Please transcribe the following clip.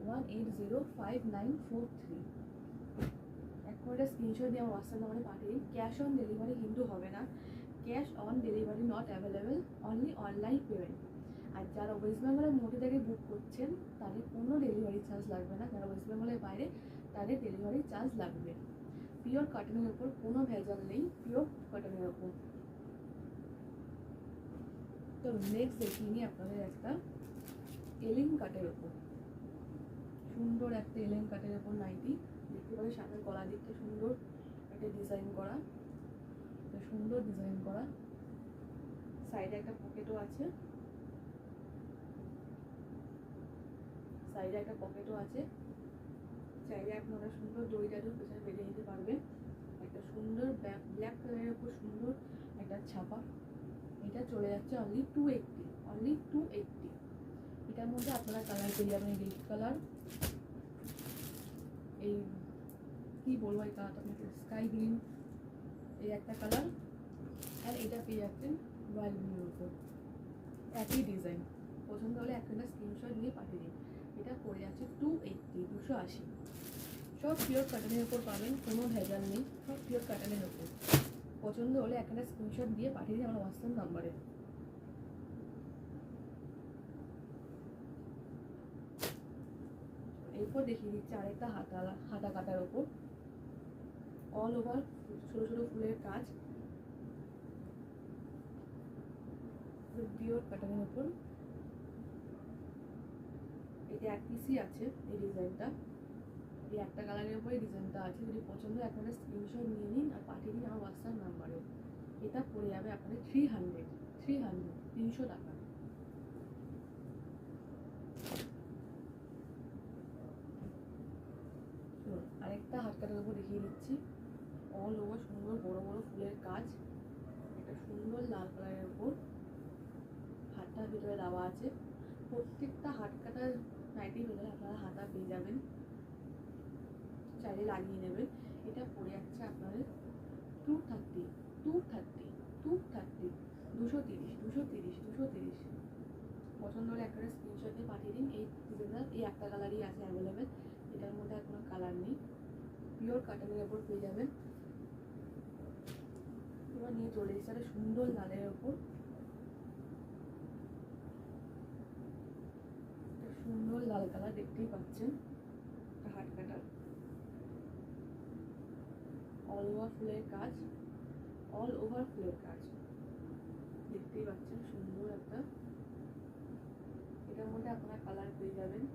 180594 এক করে স্ক্রিনশট দিয়ে আমার হোয়াটসঅ্যাপ নাম্বারে পাঠিয়ে দিন। ক্যাশ অন ডেলিভারি কিন্তু হবে না, cash on delivery not available, only online payment. আর যারা ওয়েস্ট বেঙ্গলের মধ্যে থেকে বুক করছেন তাদের কোনো ডেলিভারি চার্জ লাগবে না, যারা ওয়েস্ট বেঙ্গলের বাইরে তাদের ডেলিভারি চার্জ লাগবে। পিওর কটনের ওপর কোনো ভেজাল নেই, পিওর কটনের ওপর। তো নেক্সট দেখিয়ে নিই আপনাদের একটা এলিং কাটের ওপর, সুন্দর একটা এলিং কাটের ওপর নাইটি। দেখতে পাবেন সামনের গলার দিকটা সুন্দর একটা ডিজাইন করা, সুন্দর ডিজাইন করা, সাইডে একটা পকেটও আছে, সাইডে একটা পকেটও আছে। চাইলে আপনারা সুন্দর দড়িটাও পেছনে বেঁধে নিতে পারবেন। একটা সুন্দর ব্ল্যাক কালারের উপর সুন্দর একটা ছাপা। এটা চলে যাচ্ছে অনলি 280, অনলি 280। এটার মধ্যে আপনারা কালার পেয়ে যাবেন, রেড কালার, এই কি বলবো এই কালারটা আপনাকে, স্কাই গ্রিন এই একটা কালার, আর এটা পেয়ে যাচ্ছেন রয়্যাল ব্লুর উপর, একই ডিজাইন। পছন্দ হলে একটা স্ক্রিনশট নিয়ে পাঠিয়ে দিন। এটা পড়ে যাচ্ছে 280, 280। সব পিওর কটনের ওপর পাবেন, কোনো ভেজাল নেই, সব পিওর কটনের ওপর। পছন্দ হলে একটা স্ক্রিনশট দিয়ে পাঠিয়ে দিন আমার হোয়াটসঅ্যাপ নাম্বারে। এরপর দেখিয়ে দিচ্ছি আরেকটা হাতা কাটার ওপর, অল ওভার ছোটো ছোটো ফুলের কাজ, পিওর কটনের ওপর। এটা এক পিসই আছে এই ডিজাইনটা, এই একটা কালারের উপরে ডিজাইনটা আছে। যদি পছন্দ হয় আপনারা স্ক্রিনশট নিয়ে নিন আর পাঠিয়ে দিন আমার হোয়াটসঅ্যাপ নাম্বারে। এটা পড়ে যাবে আপনাদের 300 টাকা। আরেকটা হাত কাটার উপর দেখিয়ে দিচ্ছি, অল ওভার সুন্দর বড় বড় ফুলের কাজ, একটা সুন্দর লাল কালারের উপর, হাতটার ভিতরে দেওয়া আছে। প্রত্যেকটা হাত কাটার নাইটির ভিতরে আপনারা হাতা পেয়ে যাবেন, চাইলে লাগিয়ে নেবেন। এটা পড়ে যাচ্ছে আপনাদের 230, 230। পছন্দ হলে একটা স্ক্রিনশট দিয়ে পাঠিয়ে দিন। এই ডিজাইনটা এই একটা কালারই আছে অ্যাভেলেবেল, এটার মধ্যে আর কোনো কালার নেই, পিওর কটনের ওপর পেয়ে যাবেন। এবার নিয়ে চলে এসেছে সুন্দর লালের ওপর, সুন্দর লাল কালার দেখতেই পাচ্ছেন, হাত কাটা, অল ওভার ফুলের কাজ, অল ওভার ফুলের কাজ দেখতেই পাচ্ছেন, সুন্দর একটা। এটার মধ্যে আপনারা কালার পেয়ে যাবেন।